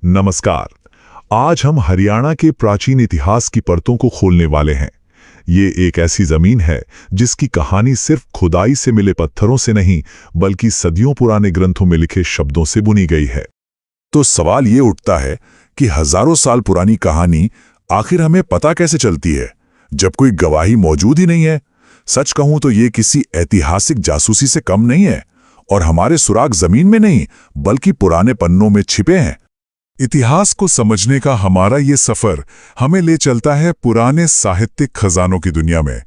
नमस्कार। आज हम हरियाणा के प्राचीन इतिहास की परतों को खोलने वाले हैं। ये एक ऐसी जमीन है जिसकी कहानी सिर्फ खुदाई से मिले पत्थरों से नहीं, बल्कि सदियों पुराने ग्रंथों में लिखे शब्दों से बुनी गई है। तो सवाल ये उठता है कि हजारों साल पुरानी कहानी आखिर हमें पता कैसे चलती है, जब कोई गवाही मौजूद ही नहीं है। सच कहूं तो ये किसी ऐतिहासिक जासूसी से कम नहीं है, और हमारे सुराग जमीन में नहीं, बल्कि पुराने पन्नों में छिपे हैं। इतिहास को समझने का हमारा ये सफर हमें ले चलता है पुराने साहित्यिक खजानों की दुनिया में।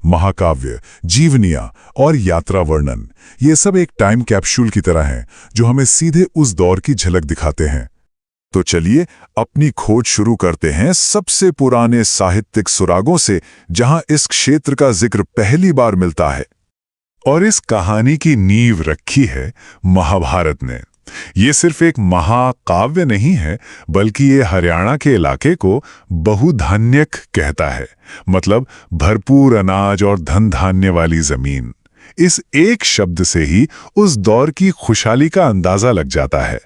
महाकाव्य, जीवनियां और यात्रा वर्णन, ये सब एक टाइम कैप्सूल की तरह हैं, जो हमें सीधे उस दौर की झलक दिखाते हैं। तो चलिए अपनी खोज शुरू करते हैं सबसे पुराने साहित्यिक सुरागों से, जहां इस क्षेत्र का जिक्र पहली बार मिलता है। और इस कहानी की नींव रखी है महाभारत ने। ये सिर्फ एक महाकाव्य नहीं है, बल्कि ये हरियाणा के इलाके को बहुधान्यक कहता है, मतलब भरपूर अनाज और धन धान्य वाली जमीन। इस एक शब्द से ही उस दौर की खुशहाली का अंदाजा लग जाता है।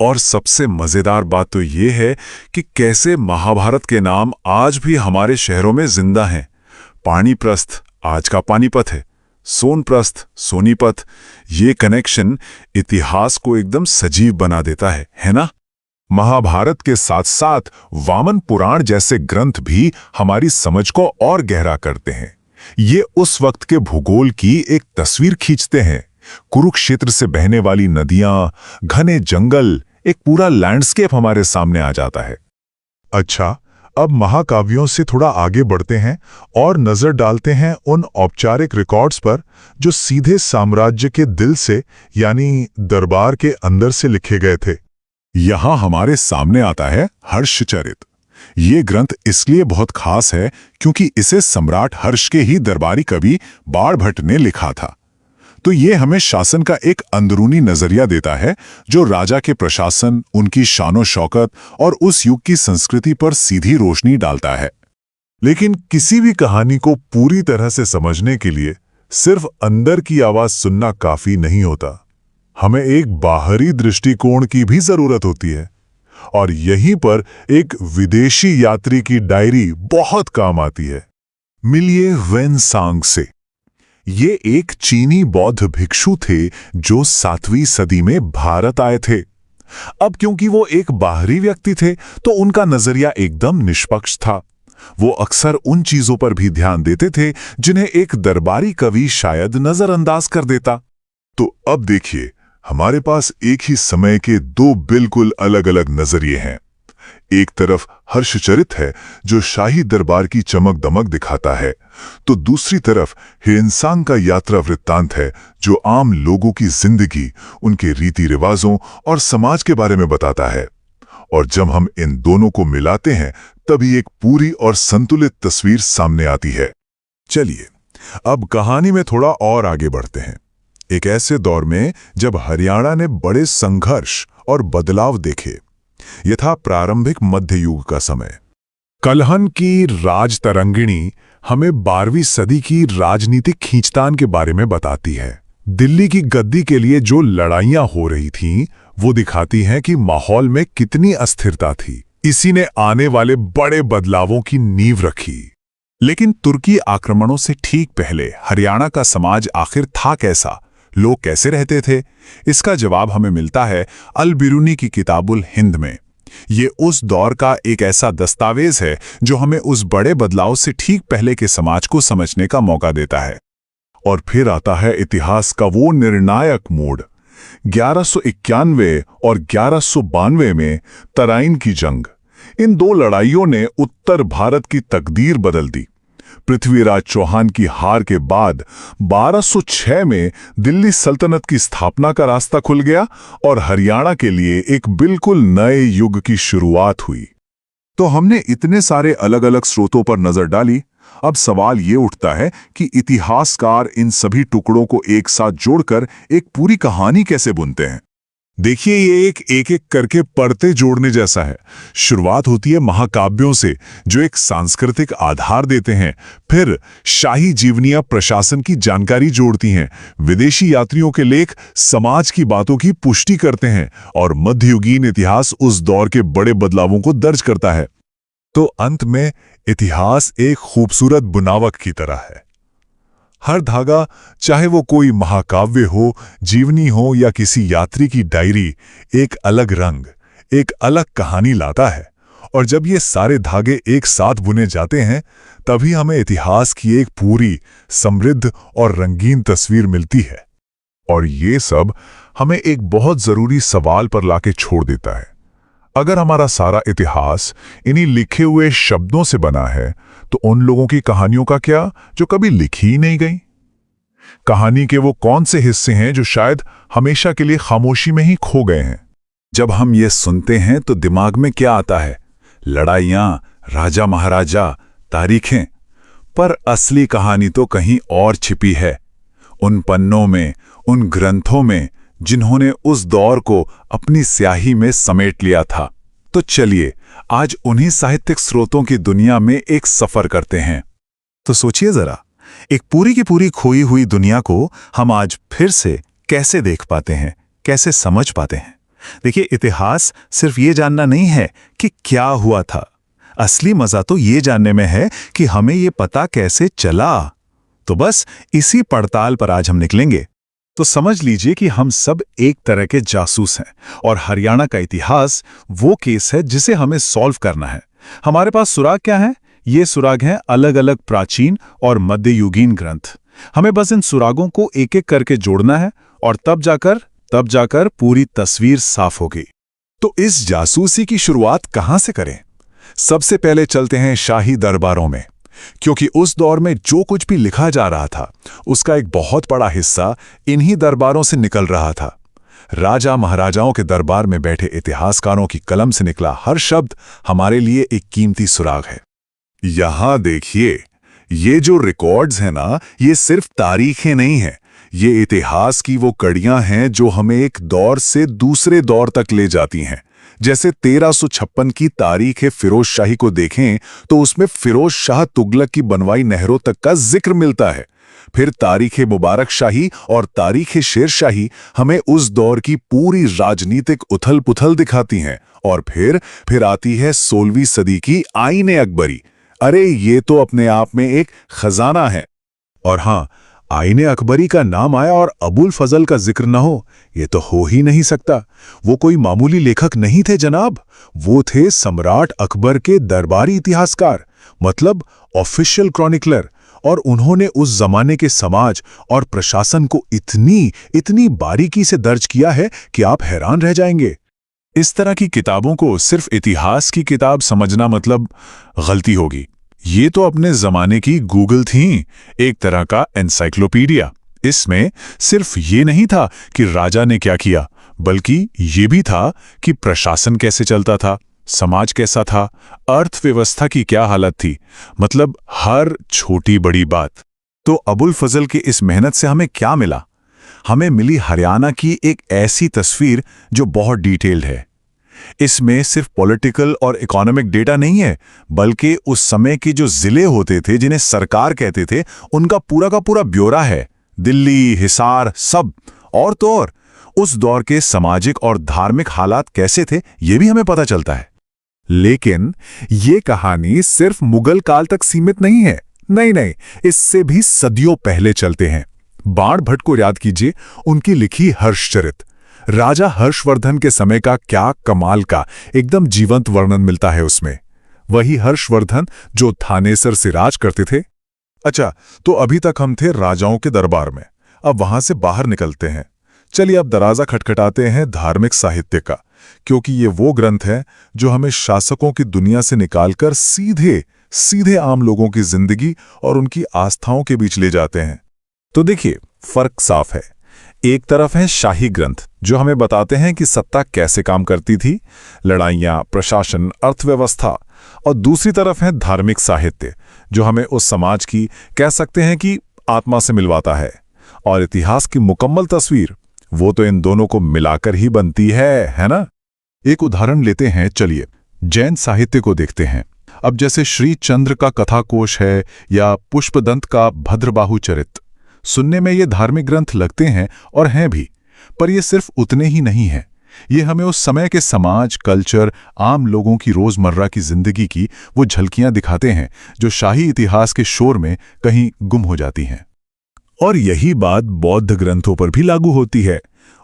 और सबसे मजेदार बात तो ये है कि कैसे महाभारत के नाम आज भी हमारे शहरों में जिंदा हैं। पानीप्रस्थ आज का पानीपत है, सोनप्रस्थ सोनीपत। ये कनेक्शन इतिहास को एकदम सजीव बना देता है ना? महाभारत के साथ साथ वामन पुराण जैसे ग्रंथ भी हमारी समझ को और गहरा करते हैं। ये उस वक्त के भूगोल की एक तस्वीर खींचते हैं। कुरुक्षेत्र से बहने वाली नदियां, घने जंगल, एक पूरा लैंडस्केप हमारे सामने आ जाता है। अच्छा, अब महाकाव्यों से थोड़ा आगे बढ़ते हैं और नजर डालते हैं उन औपचारिक रिकॉर्ड्स पर जो सीधे साम्राज्य के दिल से, यानी दरबार के अंदर से लिखे गए थे। यहां हमारे सामने आता है हर्षचरित। ये ग्रंथ इसलिए बहुत खास है क्योंकि इसे सम्राट हर्ष के ही दरबारी कवि बाणभट्ट ने लिखा था। तो ये हमें शासन का एक अंदरूनी नजरिया देता है, जो राजा के प्रशासन, उनकी शानो शौकत और उस युग की संस्कृति पर सीधी रोशनी डालता है। लेकिन किसी भी कहानी को पूरी तरह से समझने के लिए सिर्फ अंदर की आवाज सुनना काफी नहीं होता। हमें एक बाहरी दृष्टिकोण की भी जरूरत होती है, और यहीं पर एक विदेशी यात्री की डायरी बहुत काम आती है। मिलिए वेनसांग से। ये एक चीनी बौद्ध भिक्षु थे जो 7वीं सदी में भारत आए थे। अब क्योंकि वो एक बाहरी व्यक्ति थे, तो उनका नजरिया एकदम निष्पक्ष था। वो अक्सर उन चीजों पर भी ध्यान देते थे जिन्हें एक दरबारी कवि शायद नजरअंदाज कर देता। तो अब देखिए, हमारे पास एक ही समय के दो बिल्कुल अलग अलग नजरिए हैं। एक तरफ हर्षचरित है जो शाही दरबार की चमक दमक दिखाता है, तो दूसरी तरफ ह्वेनसांग का यात्रा वृत्तांत है जो आम लोगों की जिंदगी, उनके रीति रिवाजों और समाज के बारे में बताता है। और जब हम इन दोनों को मिलाते हैं, तभी एक पूरी और संतुलित तस्वीर सामने आती है। चलिए अब कहानी में थोड़ा और आगे बढ़ते हैं, एक ऐसे दौर में जब हरियाणा ने बड़े संघर्ष और बदलाव देखे। यह था प्रारंभिक मध्य युग का समय। कलहन की राजतरंगिणी हमें 12वीं सदी की राजनीतिक खींचतान के बारे में बताती है। दिल्ली की गद्दी के लिए जो लड़ाइयां हो रही थीं, वो दिखाती हैं कि माहौल में कितनी अस्थिरता थी। इसी ने आने वाले बड़े बदलावों की नींव रखी। लेकिन तुर्की आक्रमणों से ठीक पहले हरियाणा का समाज आखिर था कैसा? लोग कैसे रहते थे? इसका जवाब हमें मिलता है अल-बिरूनी की किताबुल हिंद में। ये उस दौर का एक ऐसा दस्तावेज है जो हमें उस बड़े बदलाव से ठीक पहले के समाज को समझने का मौका देता है। और फिर आता है इतिहास का वो निर्णायक मोड़। 1191 और 1192 में तराइन की जंग। इन दो लड़ाइयों ने उत्तर भारत की तकदीर बदल दी। पृथ्वीराज चौहान की हार के बाद 1206 में दिल्ली सल्तनत की स्थापना का रास्ता खुल गया और हरियाणा के लिए एक बिल्कुल नए युग की शुरुआत हुई। तो हमने इतने सारे अलग अलग स्रोतों पर नजर डाली। अब सवाल ये उठता है कि इतिहासकार इन सभी टुकड़ों को एक साथ जोड़कर एक पूरी कहानी कैसे बुनते हैं। देखिए, ये एक एक करके परतें जोड़ने जैसा है। शुरुआत होती है महाकाव्यों से, जो एक सांस्कृतिक आधार देते हैं। फिर शाही जीवनियां प्रशासन की जानकारी जोड़ती हैं। विदेशी यात्रियों के लेख समाज की बातों की पुष्टि करते हैं। और मध्ययुगीन इतिहास उस दौर के बड़े बदलावों को दर्ज करता है। तो अंत में इतिहास एक खूबसूरत बुनावट की तरह है। हर धागा, चाहे वो कोई महाकाव्य हो, जीवनी हो या किसी यात्री की डायरी, एक अलग रंग, एक अलग कहानी लाता है। और जब ये सारे धागे एक साथ बुने जाते हैं, तभी हमें इतिहास की एक पूरी, समृद्ध और रंगीन तस्वीर मिलती है। और ये सब हमें एक बहुत जरूरी सवाल पर लाके छोड़ देता है। अगर हमारा सारा इतिहास इन्हीं लिखे हुए शब्दों से बना है, तो उन लोगों की कहानियों का क्या जो कभी लिखी ही नहीं गई? कहानी के वो कौन से हिस्से हैं जो शायद हमेशा के लिए खामोशी में ही खो गए हैं? जब हम ये सुनते हैं तो दिमाग में क्या आता है? लड़ाइयां, राजा महाराजा, तारीखें। पर असली कहानी तो कहीं और छिपी है, उन पन्नों में, उन ग्रंथों में जिन्होंने उस दौर को अपनी स्याही में समेट लिया था। तो चलिए आज उन्हीं साहित्यिक स्रोतों की दुनिया में एक सफर करते हैं। तो सोचिए जरा, एक पूरी की पूरी खोई हुई दुनिया को हम आज फिर से कैसे देख पाते हैं, कैसे समझ पाते हैं? देखिए, इतिहास सिर्फ ये जानना नहीं है कि क्या हुआ था। असली मजा तो ये जानने में है कि हमें ये पता कैसे चला। तो बस इसी पड़ताल पर आज हम निकलेंगे। तो समझ लीजिए कि हम सब एक तरह के जासूस हैं और हरियाणा का इतिहास वो केस है जिसे हमें सॉल्व करना है। हमारे पास सुराग क्या है? ये सुराग हैं अलग अलग प्राचीन और मध्ययुगीन ग्रंथ। हमें बस इन सुरागों को एक एक करके जोड़ना है और तब जाकर पूरी तस्वीर साफ होगी। तो इस जासूसी की शुरुआत कहां से करें? सबसे पहले चलते हैं शाही दरबारों में, क्योंकि उस दौर में जो कुछ भी लिखा जा रहा था उसका एक बहुत बड़ा हिस्सा इन्हीं दरबारों से निकल रहा था। राजा महाराजाओं के दरबार में बैठे इतिहासकारों की कलम से निकला हर शब्द हमारे लिए एक कीमती सुराग है। यहां देखिए, ये जो रिकॉर्ड्स हैं ना, ये सिर्फ तारीखें नहीं हैं, ये इतिहास की वो कड़ियां हैं जो हमें एक दौर से दूसरे दौर तक ले जाती हैं। जैसे 1356 की तारीख फिरोज शाही को देखें तो उसमें फिरोज शाह तुगलक की बनवाई नहरों तक का जिक्र मिलता है। फिर तारीख मुबारक शाही और तारीख शेर शाही हमें उस दौर की पूरी राजनीतिक उथल पुथल दिखाती हैं। और फिर आती है 16वीं सदी की आईने अकबरी। अरे ये तो अपने आप में एक खजाना है। और हाँ, आईने अकबरी का नाम आया और अबुल फजल का जिक्र न हो, ये तो हो ही नहीं सकता। वो कोई मामूली लेखक नहीं थे जनाब, वो थे सम्राट अकबर के दरबारी इतिहासकार, मतलब ऑफिशियल क्रॉनिकलर। और उन्होंने उस जमाने के समाज और प्रशासन को इतनी बारीकी से दर्ज किया है कि आप हैरान रह जाएंगे। इस तरह की किताबों को सिर्फ इतिहास की किताब समझना मतलब गलती होगी। ये तो अपने जमाने की गूगल थी, एक तरह का एनसाइक्लोपीडिया। इसमें सिर्फ ये नहीं था कि राजा ने क्या किया, बल्कि ये भी था कि प्रशासन कैसे चलता था, समाज कैसा था, अर्थव्यवस्था की क्या हालत थी, मतलब हर छोटी बड़ी बात। तो अबुल फजल की इस मेहनत से हमें क्या मिला? हमें मिली हरियाणा की एक ऐसी तस्वीर जो बहुत डिटेल्ड है। इसमें सिर्फ पॉलिटिकल और इकोनॉमिक डेटा नहीं है, बल्कि उस समय के जो जिले होते थे जिन्हें सरकार कहते थे, उनका पूरा का पूरा ब्यौरा है। दिल्ली, हिसार, सब। और तो और उस दौर के सामाजिक और धार्मिक हालात कैसे थे, ये भी हमें पता चलता है। लेकिन ये कहानी सिर्फ मुगल काल तक सीमित नहीं है। नहीं, इससे भी सदियों पहले चलते हैं। बाण भट्ट को याद कीजिए, उनकी लिखी हर्षचरित। राजा हर्षवर्धन के समय का क्या कमाल का एकदम जीवंत वर्णन मिलता है उसमें। वही हर्षवर्धन जो थानेसर से राज करते थे। अच्छा, तो अभी तक हम थे राजाओं के दरबार में, अब वहां से बाहर निकलते हैं। चलिए अब दरवाजा खटखटाते हैं धार्मिक साहित्य का, क्योंकि ये वो ग्रंथ है जो हमें शासकों की दुनिया से निकालकर सीधे आम लोगों की जिंदगी और उनकी आस्थाओं के बीच ले जाते हैं। तो देखिए, फर्क साफ है। एक तरफ है शाही ग्रंथ जो हमें बताते हैं कि सत्ता कैसे काम करती थी, लड़ाइयां, प्रशासन, अर्थव्यवस्था। और दूसरी तरफ है धार्मिक साहित्य जो हमें उस समाज की, कह सकते हैं कि, आत्मा से मिलवाता है। और इतिहास की मुकम्मल तस्वीर वो तो इन दोनों को मिलाकर ही बनती है ना? एक उदाहरण लेते हैं, चलिए जैन साहित्य को देखते हैं। अब जैसे श्री चंद्र का कथाकोश है या पुष्पदंत का भद्रबाहु चरित। सुनने में ये धार्मिक ग्रंथ लगते हैं और हैं भी, पर ये सिर्फ उतने ही नहीं हैं। ये हमें उस समय के समाज, कल्चर, आम लोगों की रोजमर्रा की जिंदगी की वो झलकियां दिखाते हैं जो शाही इतिहास के शोर में कहीं गुम हो जाती हैं। और यही बात बौद्ध ग्रंथों पर भी लागू होती है।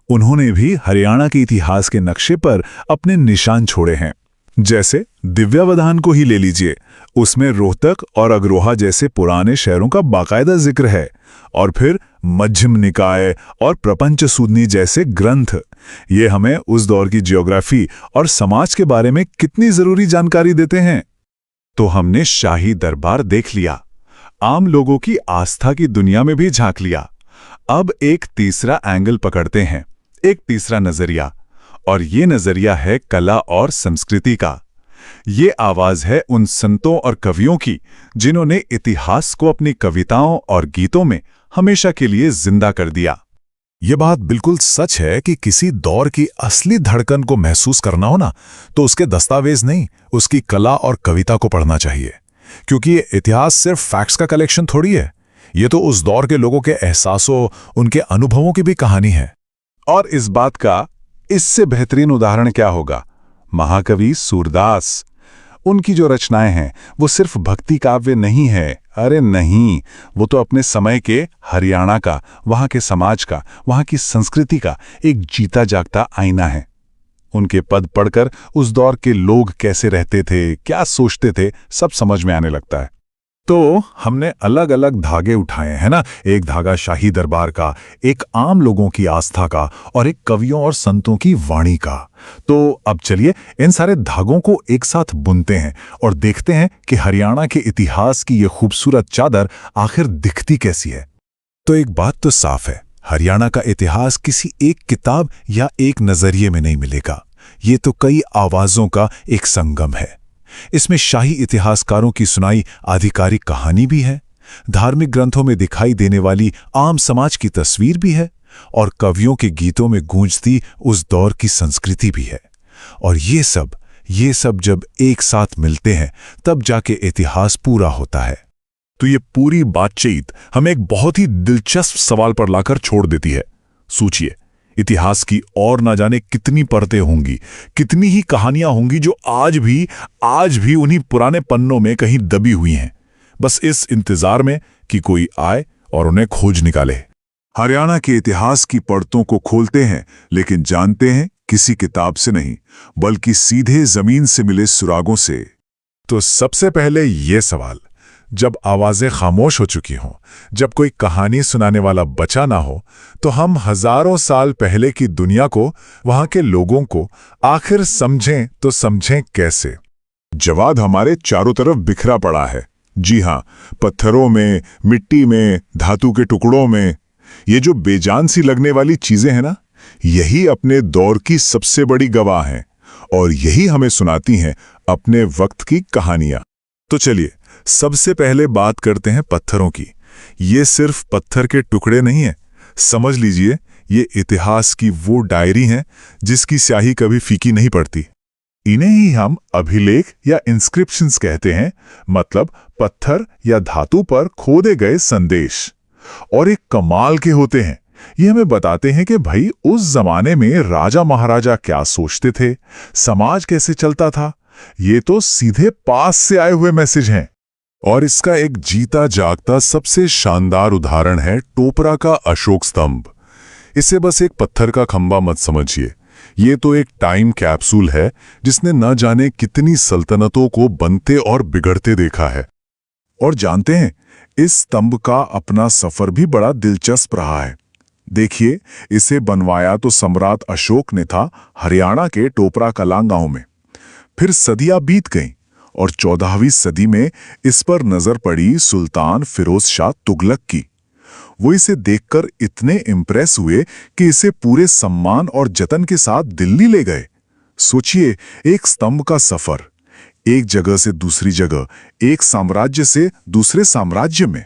उन्होंने भी हरियाणा के इतिहास के नक्शे पर अपने निशान छोड़े हैं। जैसे दिव्यावधान को ही ले लीजिए, उसमें रोहतक और अग्रोहा जैसे पुराने शहरों का बाकायदा जिक्र है। और फिर मध्यम निकाय और प्रपंच सूदनी जैसे ग्रंथ, ये हमें उस दौर की ज्योग्राफी और समाज के बारे में कितनी जरूरी जानकारी देते हैं। तो हमने शाही दरबार देख लिया, आम लोगों की आस्था की दुनिया में भी झांक लिया। अब एक तीसरा एंगल पकड़ते हैं, एक तीसरा नजरिया, और ये नजरिया है कला और संस्कृति का। ये आवाज है उन संतों और कवियों की जिन्होंने इतिहास को अपनी कविताओं और गीतों में हमेशा के लिए जिंदा कर दिया। ये बात बिल्कुल सच है कि किसी दौर की असली धड़कन को महसूस करना हो ना, तो उसके दस्तावेज नहीं, उसकी कला और कविता को पढ़ना चाहिए। क्योंकि ये इतिहास सिर्फ फैक्ट्स का कलेक्शन थोड़ी है, ये तो उस दौर के लोगों के एहसासों, उनके अनुभवों की भी कहानी है। और इस बात का इससे बेहतरीन उदाहरण क्या होगा? महाकवि सूरदास। उनकी जो रचनाएं हैं वो सिर्फ भक्ति काव्य नहीं है, अरे नहीं, वो तो अपने समय के हरियाणा का, वहां के समाज का, वहां की संस्कृति का एक जीता जागता आईना है। उनके पद पढ़कर उस दौर के लोग कैसे रहते थे, क्या सोचते थे, सब समझ में आने लगता है। तो हमने अलग अलग धागे उठाए हैं ना, एक धागा शाही दरबार का, एक आम लोगों की आस्था का, और एक कवियों और संतों की वाणी का। तो अब चलिए इन सारे धागों को एक साथ बुनते हैं और देखते हैं कि हरियाणा के इतिहास की ये खूबसूरत चादर आखिर दिखती कैसी है। तो एक बात तो साफ है, हरियाणा का इतिहास किसी एक किताब या एक नजरिए में नहीं मिलेगा। ये तो कई आवाजों का एक संगम है। इसमें शाही इतिहासकारों की सुनाई आधिकारिक कहानी भी है, धार्मिक ग्रंथों में दिखाई देने वाली आम समाज की तस्वीर भी है, और कवियों के गीतों में गूंजती उस दौर की संस्कृति भी है। और ये सब जब एक साथ मिलते हैं तब जाके इतिहास पूरा होता है। तो ये पूरी बातचीत हमें एक बहुत ही दिलचस्प सवाल पर लाकर छोड़ देती है। सोचिए, इतिहास की और ना जाने कितनी परतें होंगी, कितनी ही कहानियां होंगी जो आज भी उन्हीं पुराने पन्नों में कहीं दबी हुई हैं, बस इस इंतजार में कि कोई आए और उन्हें खोज निकाले। हरियाणा के इतिहास की परतों को खोलते हैं, लेकिन जानते हैं किसी किताब से नहीं, बल्कि सीधे जमीन से मिले सुरागों से। तो सबसे पहले ये सवाल, जब आवाजें खामोश हो चुकी हों, जब कोई कहानी सुनाने वाला बचा ना हो, तो हम हजारों साल पहले की दुनिया को, वहां के लोगों को आखिर समझें तो समझें कैसे? जवाब हमारे चारों तरफ बिखरा पड़ा है। जी हां, पत्थरों में, मिट्टी में, धातु के टुकड़ों में। ये जो बेजान सी लगने वाली चीजें हैं ना, यही अपने दौर की सबसे बड़ी गवाह हैं, और यही हमें सुनाती हैं अपने वक्त की कहानियां। तो चलिए सबसे पहले बात करते हैं पत्थरों की। ये सिर्फ पत्थर के टुकड़े नहीं हैं, समझ लीजिए ये इतिहास की वो डायरी हैं जिसकी स्याही कभी फीकी नहीं पड़ती। इन्हें ही हम अभिलेख या इंस्क्रिप्शंस कहते हैं, मतलब पत्थर या धातु पर खोदे गए संदेश। और एक कमाल के होते हैं, ये हमें बताते हैं कि भाई उस जमाने में राजा महाराजा क्या सोचते थे, समाज कैसे चलता था। ये तो सीधे पास से आए हुए मैसेज हैं। और इसका एक जीता जागता सबसे शानदार उदाहरण है टोपरा का अशोक स्तंभ। इसे बस एक पत्थर का खंभा मत समझिए, ये तो एक टाइम कैप्सूल है जिसने न जाने कितनी सल्तनतों को बनते और बिगड़ते देखा है। और जानते हैं, इस स्तंभ का अपना सफर भी बड़ा दिलचस्प रहा है। देखिए, इसे बनवाया तो सम्राट अशोक ने था हरियाणा के टोपरा कलां गांव में। फिर सदियां बीत गईं और 14वीं सदी में इस पर नजर पड़ी सुल्तान फिरोज शाह तुगलक की। वो इसे देखकर इतने इम्प्रेस हुए कि इसे पूरे सम्मान और जतन के साथ दिल्ली ले गए। सोचिए, एक स्तंभ का सफर, एक जगह से दूसरी जगह, एक साम्राज्य से दूसरे साम्राज्य में।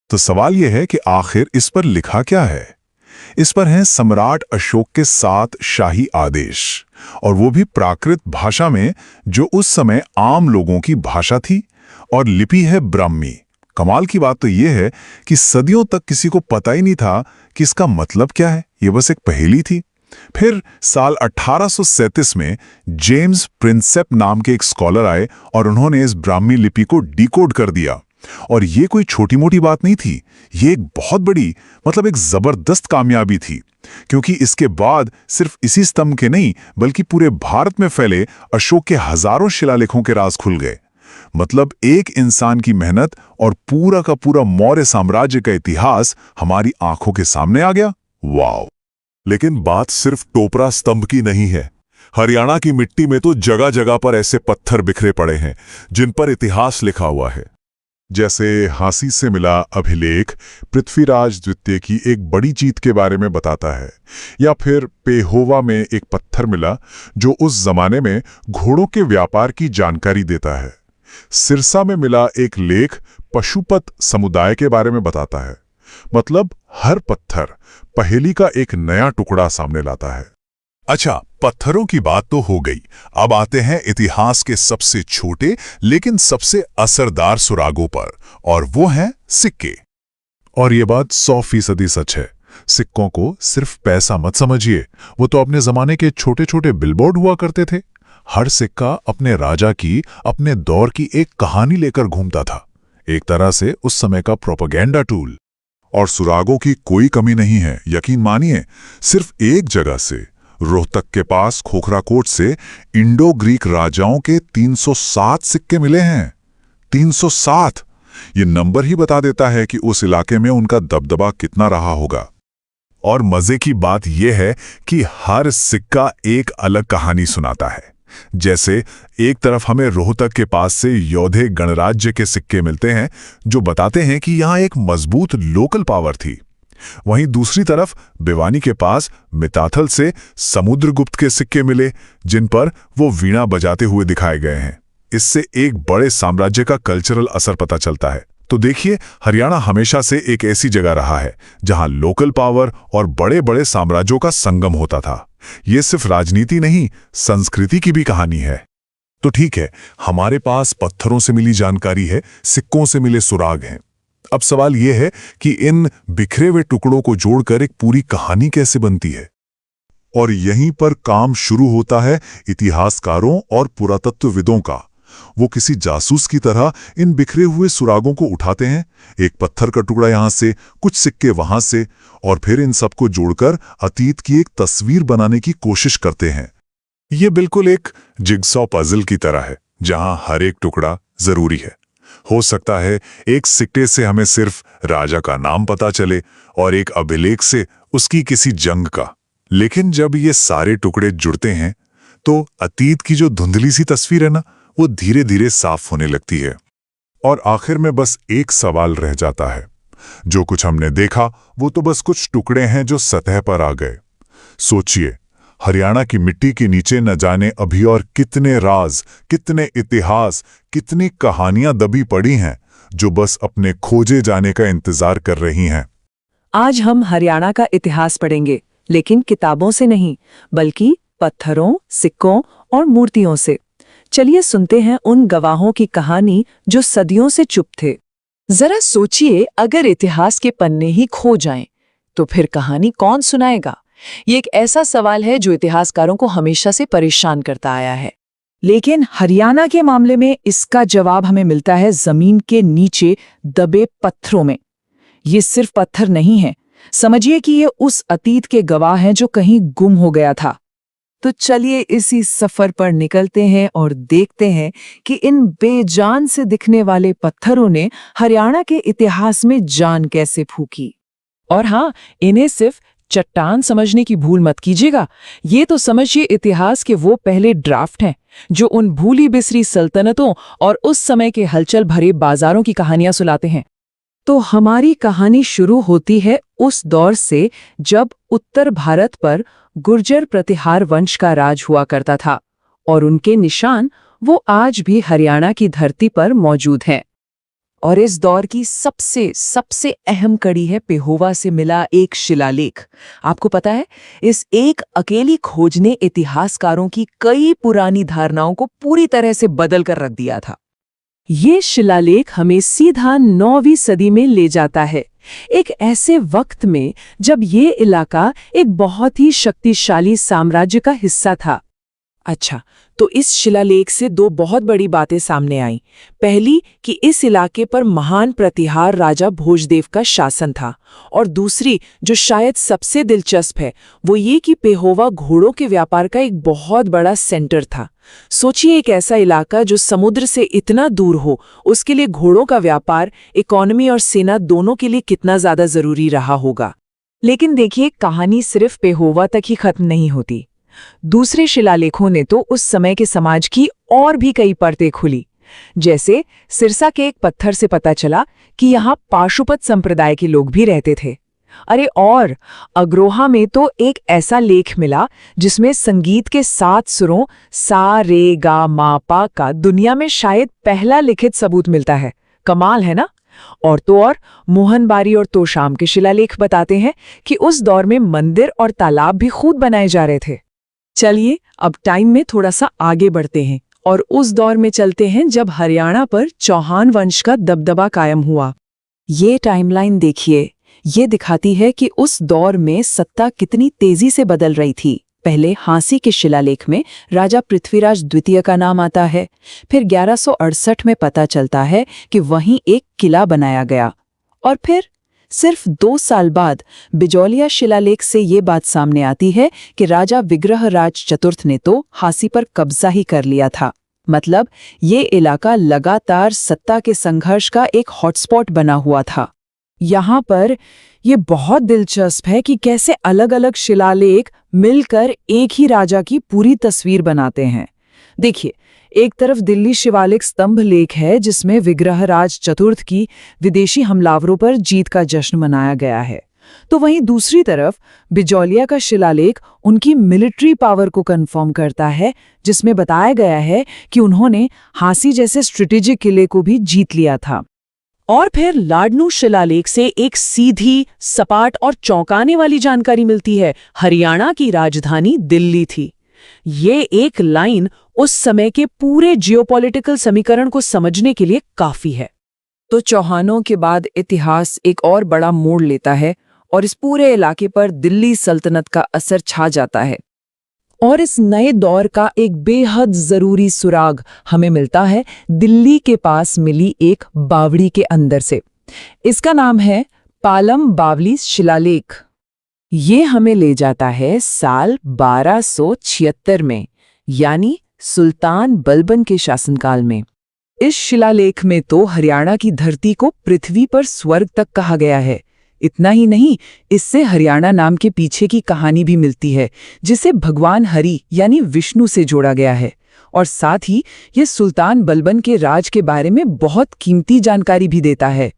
तो सवाल यह है कि आखिर इस पर लिखा क्या है? इस पर हैं सम्राट अशोक के 7 शाही आदेश, और वो भी प्राकृत भाषा में, जो उस समय आम लोगों की भाषा थी, और लिपि है ब्राह्मी। कमाल की बात तो ये है कि सदियों तक किसी को पता ही नहीं था कि इसका मतलब क्या है, ये बस एक पहेली थी। फिर साल 1837 में जेम्स प्रिंसेप नाम के एक स्कॉलर आए और उन्होंने इस ब्राह्मी लिपि को डिकोड कर दिया। और ये कोई छोटी मोटी बात नहीं थी, ये एक बहुत बड़ी, मतलब एक जबरदस्त कामयाबी थी, क्योंकि इसके बाद सिर्फ इसी स्तंभ के नहीं बल्कि पूरे भारत में फैले अशोक के हजारों शिलालेखों के राज खुल गए। मतलब एक इंसान की मेहनत और पूरा का पूरा मौर्य साम्राज्य का इतिहास हमारी आंखों के सामने आ गया। वाव! लेकिन बात सिर्फ टोपरा स्तंभ की नहीं है। हरियाणा की मिट्टी में तो जगह जगह पर ऐसे पत्थर बिखरे पड़े हैं जिन पर इतिहास लिखा हुआ है। जैसे हांसी से मिला अभिलेख पृथ्वीराज द्वितीय की एक बड़ी जीत के बारे में बताता है, या फिर पेहोवा में एक पत्थर मिला जो उस जमाने में घोड़ों के व्यापार की जानकारी देता है। सिरसा में मिला एक लेख पशुपत समुदाय के बारे में बताता है। मतलब हर पत्थर पहेली का एक नया टुकड़ा सामने लाता है। अच्छा, पत्थरों की बात तो हो गई, अब आते हैं इतिहास के सबसे छोटे लेकिन सबसे असरदार सुरागों पर, और वो हैं सिक्के। और ये बात 100% सच है। सिक्कों को सिर्फ पैसा मत समझिए, वो तो अपने जमाने के छोटे छोटे बिलबोर्ड हुआ करते थे। हर सिक्का अपने राजा की, अपने दौर की एक कहानी लेकर घूमता था, एक तरह से उस समय का प्रोपेगेंडा टूल। और सुरागों की कोई कमी नहीं है, यकीन मानिए। सिर्फ एक जगह से, रोहतक के पास खोखराकोट से इंडो ग्रीक राजाओं के 307 सिक्के मिले हैं। 307! ये नंबर ही बता देता है कि उस इलाके में उनका दबदबा कितना रहा होगा। और मजे की बात यह है कि हर सिक्का एक अलग कहानी सुनाता है। जैसे एक तरफ हमें रोहतक के पास से योधे गणराज्य के सिक्के मिलते हैं जो बताते हैं कि यहां एक मजबूत लोकल पावर थी। वहीं दूसरी तरफ भिवानी के पास मिताथल से समुद्रगुप्त के सिक्के मिले जिन पर वो वीणा बजाते हुए दिखाए गए हैं। इससे एक बड़े साम्राज्य का कल्चरल असर पता चलता है। तो देखिए, हरियाणा हमेशा से एक ऐसी जगह रहा है जहां लोकल पावर और बड़े बड़े साम्राज्यों का संगम होता था। ये सिर्फ राजनीति नहीं, संस्कृति की भी कहानी है। तो ठीक है, हमारे पास पत्थरों से मिली जानकारी है, सिक्कों से मिले सुराग हैं। अब सवाल यह है कि इन बिखरे हुए टुकड़ों को जोड़कर एक पूरी कहानी कैसे बनती है। और यहीं पर काम शुरू होता है इतिहासकारों और पुरातत्वविदों का। वो किसी जासूस की तरह इन बिखरे हुए सुरागों को उठाते हैं, एक पत्थर का टुकड़ा यहां से, कुछ सिक्के वहां से, और फिर इन सबको जोड़कर अतीत की एक तस्वीर बनाने की कोशिश करते हैं। ये बिल्कुल एक जिगसॉ पजल की तरह है, जहां हर एक टुकड़ा जरूरी है। हो सकता है एक सिक्के से हमें सिर्फ राजा का नाम पता चले और एक अभिलेख से उसकी किसी जंग का, लेकिन जब ये सारे टुकड़े जुड़ते हैं तो अतीत की जो धुंधली सी तस्वीर है ना, वो धीरे धीरे साफ होने लगती है। और आखिर में बस एक सवाल रह जाता है, जो कुछ हमने देखा वो तो बस कुछ टुकड़े हैं जो सतह पर आ गए। सोचिए, हरियाणा की मिट्टी के नीचे न जाने अभी और कितने राज, कितने इतिहास, कितनी कहानियां दबी पड़ी हैं जो बस अपने खोजे जाने का इंतजार कर रही हैं। आज हम हरियाणा का इतिहास पढ़ेंगे, लेकिन किताबों से नहीं, बल्कि पत्थरों, सिक्कों और मूर्तियों से। चलिए सुनते हैं उन गवाहों की कहानी जो सदियों से चुप थे। जरा सोचिए, अगर इतिहास के पन्ने ही खो जाएं, तो फिर कहानी कौन सुनाएगा? ये एक ऐसा सवाल है जो इतिहासकारों को हमेशा से परेशान करता आया है। लेकिन हरियाणा के मामले में इसका जवाब हमें मिलता है जमीन के नीचे दबे पत्थरों में। ये सिर्फ पत्थर नहीं है, समझिए कि ये उस अतीत के गवाह हैं जो कहीं गुम हो गया था। तो चलिए इसी सफर पर निकलते हैं और देखते हैं कि इन बेजान से दिखने वाले पत्थरों ने हरियाणा के इतिहास में जान कैसे फूंकी। और हाँ, इन्हें सिर्फ चट्टान समझने की भूल मत कीजिएगा। ये तो समझिए इतिहास के वो पहले ड्राफ्ट हैं जो उन भूली बिसरी सल्तनतों और उस समय के हलचल भरे बाजारों की कहानियां सुनाते हैं। तो हमारी कहानी शुरू होती है उस दौर से जब उत्तर भारत पर गुर्जर प्रतिहार वंश का राज हुआ करता था, और उनके निशान वो आज भी हरियाणा की धरती पर मौजूद हैं। और इस दौर की सबसे सबसे अहम कड़ी है पेहोवा से मिला एक शिलालेख। आपको पता है, इस एक अकेली खोज ने इतिहासकारों की कई पुरानी धारणाओं को पूरी तरह से बदल कर रख दिया था। ये शिलालेख हमें सीधा 9वीं सदी में ले जाता है, एक ऐसे वक्त में जब ये इलाका एक बहुत ही शक्तिशाली साम्राज्य का हिस्सा था। अच्छा, तो इस शिलालेख से दो बहुत बड़ी बातें सामने आईं। पहली कि इस इलाके पर महान प्रतिहार राजा भोजदेव का शासन था, और दूसरी जो शायद सबसे दिलचस्प है वो ये कि पेहोवा घोड़ों के व्यापार का एक बहुत बड़ा सेंटर था। सोचिए, एक ऐसा इलाका जो समुद्र से इतना दूर हो, उसके लिए घोड़ों का व्यापार इकोनॉमी और सेना दोनों के लिए कितना ज्यादा जरूरी रहा होगा। लेकिन देखिए, कहानी सिर्फ पेहोवा तक ही खत्म नहीं होती। दूसरे शिलालेखों ने तो उस समय के समाज की और भी कई परतें खुली। जैसे सिरसा के एक पत्थर से पता चला कि यहाँ पाशुपत संप्रदाय के लोग भी रहते थे। अरे, और अग्रोहा में तो एक ऐसा लेख मिला जिसमें संगीत के 7 सुरों सा रे गा मा पा का दुनिया में शायद पहला लिखित सबूत मिलता है। कमाल है ना। और तो और मोहनबारी और तोशाम के शिलालेख बताते हैं कि उस दौर में मंदिर और तालाब भी खुद बनाए जा रहे थे। चलिए, अब टाइम में थोड़ा सा आगे बढ़ते हैं और उस दौर में चलते हैं जब हरियाणा पर चौहान वंश का दबदबा कायम हुआ। ये टाइमलाइन देखिए, ये दिखाती है कि उस दौर में सत्ता कितनी तेजी से बदल रही थी। पहले हाँसी के शिलालेख में राजा पृथ्वीराज द्वितीय का नाम आता है। फिर 1168 में पता चलता है कि वहीं एक किला बनाया गया, और फिर सिर्फ 2 साल बाद बिजौलिया शिलालेख से ये बात सामने आती है कि राजा विग्रहराज चतुर्थ ने तो हाँसी पर कब्जा ही कर लिया था। मतलब ये इलाका लगातार सत्ता के संघर्ष का एक हॉटस्पॉट बना हुआ था। यहाँ पर ये बहुत दिलचस्प है कि कैसे अलग-अलग शिलालेख मिलकर एक ही राजा की पूरी तस्वीर बनाते हैं। देखिए, एक तरफ दिल्ली शिवालिक स्तंभ लेख है जिसमें विग्रहराज चतुर्थ की विदेशी हमलावरों पर जीत का जश्न मनाया गया है, तो वहीं दूसरी तरफ बिजौलिया का शिलालेख उनकी मिलिट्री पावर को कंफर्म करता है, जिसमें बताया गया है कि उन्होंने हाँसी जैसे स्ट्रेटेजिक किले को भी जीत लिया था। और फिर लाडनू शिलालेख से एक सीधी, सपाट और चौंकाने वाली जानकारी मिलती है। हरियाणा की राजधानी दिल्ली थी। ये एक लाइन उस समय के पूरे जियोपॉलिटिकल समीकरण को समझने के लिए काफी है। तो चौहानों के बाद इतिहास एक और बड़ा मोड़ लेता है और इस पूरे इलाके पर दिल्ली सल्तनत का असर छा जाता है। और इस नए दौर का एक बेहद जरूरी सुराग हमें मिलता है दिल्ली के पास मिली एक बावड़ी के अंदर से। इसका नाम है पालम बावली शिलालेख। ये हमें ले जाता है साल 1276 में, यानी सुल्तान बलबन के शासनकाल में। इस शिलालेख में तो हरियाणा की धरती को पृथ्वी पर स्वर्ग तक कहा गया है। इतना ही नहीं, इससे हरियाणा नाम के पीछे की कहानी भी मिलती है, जिसे भगवान हरि यानी विष्णु से जोड़ा गया है। और साथ ही ये सुल्तान बलबन के राज के बारे में बहुत कीमती जानकारी भी देता है।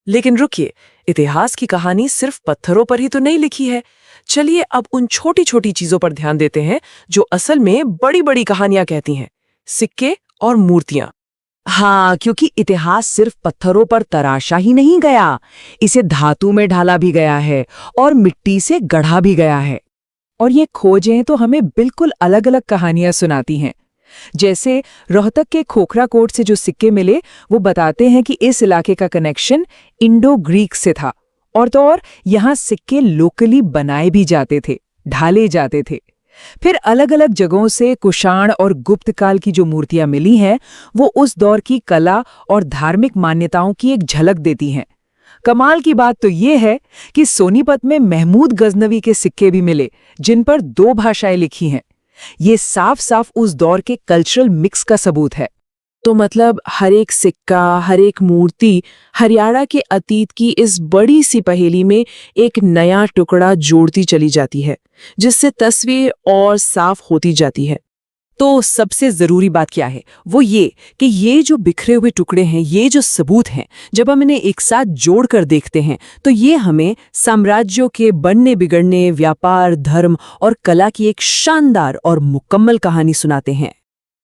लेकिन रुकिए, इतिहास की कहानी सिर्फ पत्थरों पर ही तो नहीं लिखी है। चलिए अब उन छोटी छोटी चीजों पर ध्यान देते हैं जो असल में बड़ी बड़ी कहानियां कहती हैं। सिक्के और मूर्तियां। हाँ, क्योंकि इतिहास सिर्फ पत्थरों पर तराशा ही नहीं गया, इसे धातु में ढाला भी गया है और मिट्टी से गढ़ा भी गया है। और ये खोजें तो हमें बिल्कुल अलग अलग कहानियां सुनाती हैं। जैसे रोहतक के खोखरा कोट से जो सिक्के मिले, वो बताते हैं कि इस इलाके का कनेक्शन इंडो ग्रीक से था। और तो और यहाँ सिक्के लोकली बनाए भी जाते थे, ढाले जाते थे। फिर अलग अलग जगहों से कुषाण और गुप्त काल की जो मूर्तियां मिली हैं, वो उस दौर की कला और धार्मिक मान्यताओं की एक झलक देती हैं। कमाल की बात तो ये है कि सोनीपत में महमूद गजनवी के सिक्के भी मिले, जिन पर 2 भाषाएं लिखी हैं। ये साफ साफ उस दौर के कल्चरल मिक्स का सबूत है। तो मतलब हर एक सिक्का, हर एक मूर्ति हरियाणा के अतीत की इस बड़ी सी पहेली में एक नया टुकड़ा जोड़ती चली जाती है, जिससे तस्वीर और साफ होती जाती है। तो सबसे जरूरी बात क्या है, वो ये कि ये जो बिखरे हुए टुकड़े हैं, ये जो सबूत हैं, जब हम इन्हें एक साथ जोड़कर देखते हैं तो ये हमें साम्राज्यों के बनने बिगड़ने, व्यापार, धर्म और कला की एक शानदार और मुकम्मल कहानी सुनाते हैं।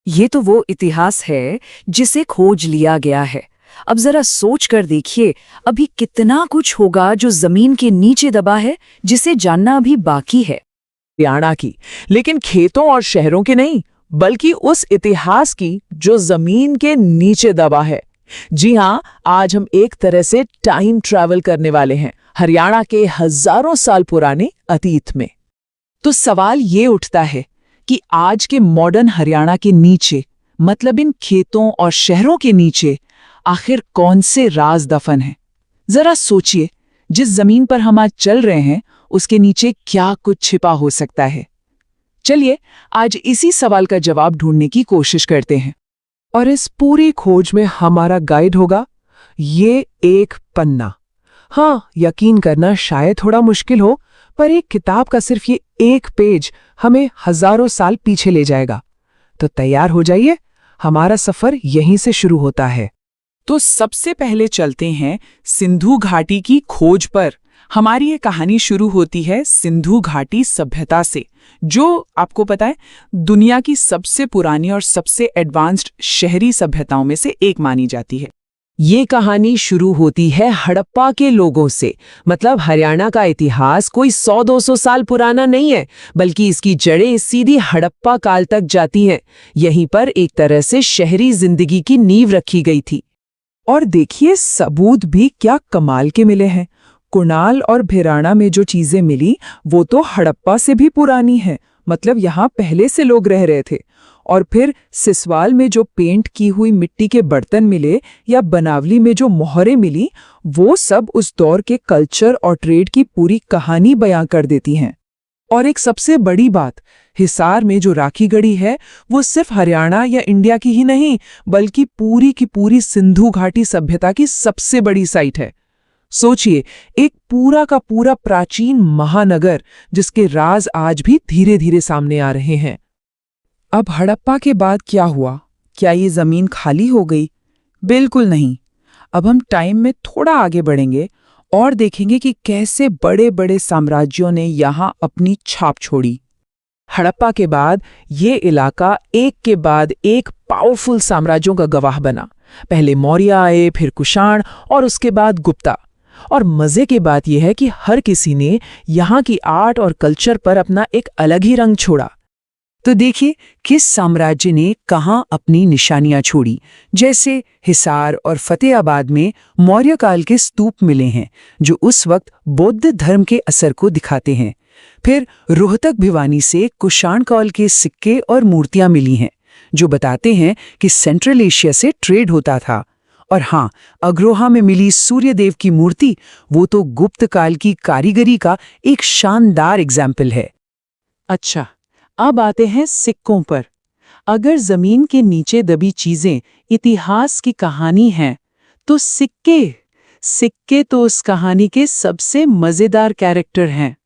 ये तो वो इतिहास है जिसे खोज लिया गया है, अब जरा सोच कर देखिए, अभी कितना कुछ होगा जो जमीन के नीचे दबा है, जिसे जानना अभी बाकी है। हरियाणा की, लेकिन खेतों और शहरों की नहीं, बल्कि उस इतिहास की जो जमीन के नीचे दबा है। जी हाँ, आज हम एक तरह से टाइम ट्रैवल करने वाले हैं हरियाणा के हजारों साल पुराने अतीत में। तो सवाल ये उठता है कि आज के मॉडर्न हरियाणा के नीचे, मतलब इन खेतों और शहरों के नीचे, आखिर कौन से राज दफन हैं? जरा सोचिए, जिस जमीन पर हम आज चल रहे हैं उसके नीचे क्या कुछ छिपा हो सकता है। चलिए आज इसी सवाल का जवाब ढूंढने की कोशिश करते हैं। और इस पूरी खोज में हमारा गाइड होगा ये एक पन्ना। हाँ, यकीन करना शायद थोड़ा मुश्किल हो, पर एक किताब का सिर्फ ये एक पेज हमें हजारों साल पीछे ले जाएगा। तो तैयार हो जाइए, हमारा सफर यहीं से शुरू होता है। तो सबसे पहले चलते हैं सिंधु घाटी की खोज पर। हमारी ये कहानी शुरू होती है सिंधु घाटी सभ्यता से, जो आपको पता है दुनिया की सबसे पुरानी और सबसे एडवांस्ड शहरी सभ्यताओं में से एक मानी जाती है। ये कहानी शुरू होती है हड़प्पा के लोगों से। मतलब हरियाणा का इतिहास कोई 100-200 साल पुराना नहीं है, बल्कि इसकी जड़ें सीधी हड़प्पा काल तक जाती हैं। यहीं पर एक तरह से शहरी जिंदगी की नींव रखी गई थी। और देखिए, सबूत भी क्या कमाल के मिले हैं। कुणाल और भिराना में जो चीजें मिली वो तो हड़प्पा से भी पुरानी हैं, मतलब यहाँ पहले से लोग रह रहे थे। और फिर सिसवाल में जो पेंट की हुई मिट्टी के बर्तन मिले या बनावली में जो मोहरें मिली, वो सब उस दौर के कल्चर और ट्रेड की पूरी कहानी बयां कर देती हैं। और एक सबसे बड़ी बात, हिसार में जो राखी गढ़ी है वो सिर्फ हरियाणा या इंडिया की ही नहीं, बल्कि पूरी की पूरी सिंधु घाटी सभ्यता की सबसे बड़ी साइट है। सोचिए, एक पूरा का पूरा प्राचीन महानगर जिसके राज आज भी धीरे धीरे सामने आ रहे हैं। अब हड़प्पा के बाद क्या हुआ? क्या ये जमीन खाली हो गई? बिल्कुल नहीं। अब हम टाइम में थोड़ा आगे बढ़ेंगे और देखेंगे कि कैसे बड़े बड़े साम्राज्यों ने यहाँ अपनी छाप छोड़ी। हड़प्पा के बाद ये इलाका एक के बाद एक पावरफुल साम्राज्यों का गवाह बना। पहले मौर्य आए, फिर कुषाण और उसके बाद गुप्ता। और मजे की बात यह है कि हर किसी ने यहाँ की आर्ट और कल्चर पर अपना एक अलग ही रंग छोड़ा। तो देखिए, किस साम्राज्य ने कहाँ अपनी निशानियां छोड़ी। जैसे हिसार और फतेहाबाद में मौर्य काल के स्तूप मिले हैं, जो उस वक्त बौद्ध धर्म के असर को दिखाते हैं। फिर रोहतक भिवानी से कुषाण काल के सिक्के और मूर्तियां मिली हैं, जो बताते हैं कि सेंट्रल एशिया से ट्रेड होता था। और हाँ, अग्रोहा में मिली सूर्यदेव की मूर्ति, वो तो गुप्त काल की कारीगरी का एक शानदार एग्जाम्पल है। अच्छा, अब आते हैं सिक्कों पर। अगर जमीन के नीचे दबी चीजें इतिहास की कहानी हैं, तो सिक्के तो उस कहानी के सबसे मजेदार कैरेक्टर हैं।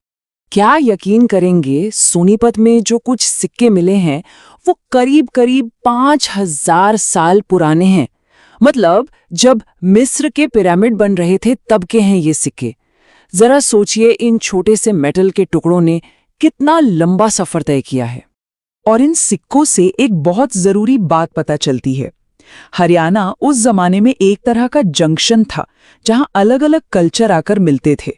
क्या यकीन करेंगे, सोनीपत में जो कुछ सिक्के मिले हैं वो करीब करीब 5000 साल पुराने हैं। मतलब जब मिस्र के पिरामिड बन रहे थे तब के हैं ये सिक्के। जरा सोचिए, इन छोटे से मेटल के टुकड़ों ने कितना लंबा सफर तय किया है। और इन सिक्कों से एक बहुत जरूरी बात पता चलती है। हरियाणा उस जमाने में एक तरह का जंक्शन था, जहां अलग अलग कल्चर आकर मिलते थे।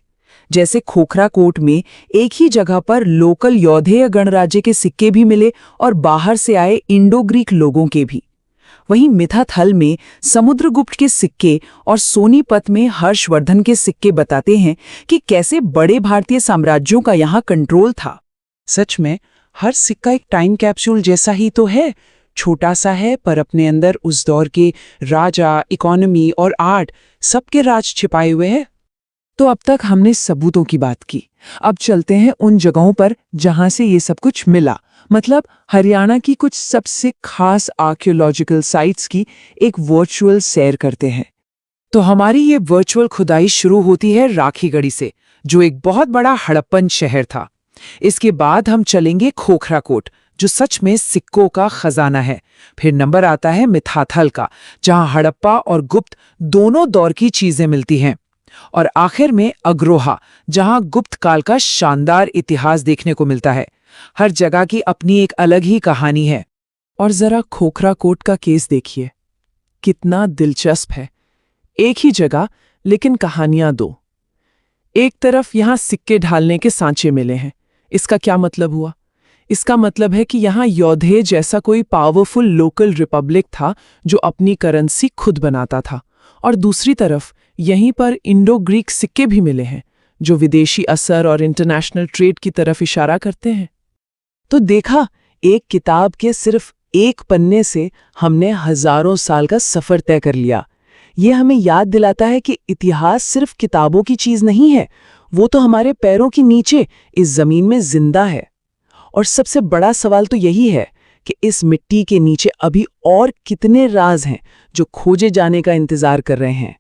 जैसे खोखरा कोट में एक ही जगह पर लोकल यौधेय गणराज्य के सिक्के भी मिले और बाहर से आए इंडो ग्रीक लोगों के भी। वहीं मिथाथल में समुद्रगुप्त के सिक्के और सोनीपत में हर्षवर्धन के सिक्के बताते हैं कि कैसे बड़े भारतीय साम्राज्यों का यहाँ कंट्रोल था। सच में हर सिक्का एक टाइम कैप्सूल जैसा ही तो है। छोटा सा है, पर अपने अंदर उस दौर के राजा, इकोनॉमी और आर्ट सबके राज छिपाए हुए हैं। तो अब तक हमने सबूतों की बात की, अब चलते हैं उन जगहों पर जहां से ये सब कुछ मिला। मतलब हरियाणा की कुछ सबसे खास आर्कियोलॉजिकल साइट्स की एक वर्चुअल सैर करते हैं। तो हमारी ये वर्चुअल खुदाई शुरू होती है राखीगढ़ी से, जो एक बहुत बड़ा हड़प्पन शहर था। इसके बाद हम चलेंगे खोखरा कोट, जो सच में सिक्कों का खजाना है। फिर नंबर आता है मिथाथल का, जहां हड़प्पा और गुप्त दोनों दौर की चीजें मिलती हैं। और आखिर में अग्रोहा, जहां गुप्त काल का शानदार इतिहास देखने को मिलता है। हर जगह की अपनी एक अलग ही कहानी है। और जरा खोखरा कोट का केस देखिए, कितना दिलचस्प है। एक ही जगह लेकिन कहानियां दो। एक तरफ यहां सिक्के ढालने के सांचे मिले हैं। इसका क्या मतलब हुआ? इसका मतलब है कि यहां योधे जैसा कोई पावरफुल लोकल रिपब्लिक था जो अपनी करेंसी खुद बनाता था, और दूसरी तरफ यहीं पर इंडो ग्रीक सिक्के भी मिले हैं जो विदेशी असर और इंटरनेशनल ट्रेड की तरफ इशारा करते हैं। तो देखा, एक किताब के सिर्फ एक पन्ने से हमने हजारों साल का सफर तय कर लिया। ये हमें याद दिलाता है कि इतिहास सिर्फ किताबों की चीज नहीं है, वो तो हमारे पैरों के नीचे इस जमीन में जिंदा है। और सबसे बड़ा सवाल तो यही है कि इस मिट्टी के नीचे अभी और कितने राज हैं जो खोजे जाने का इंतजार कर रहे हैं।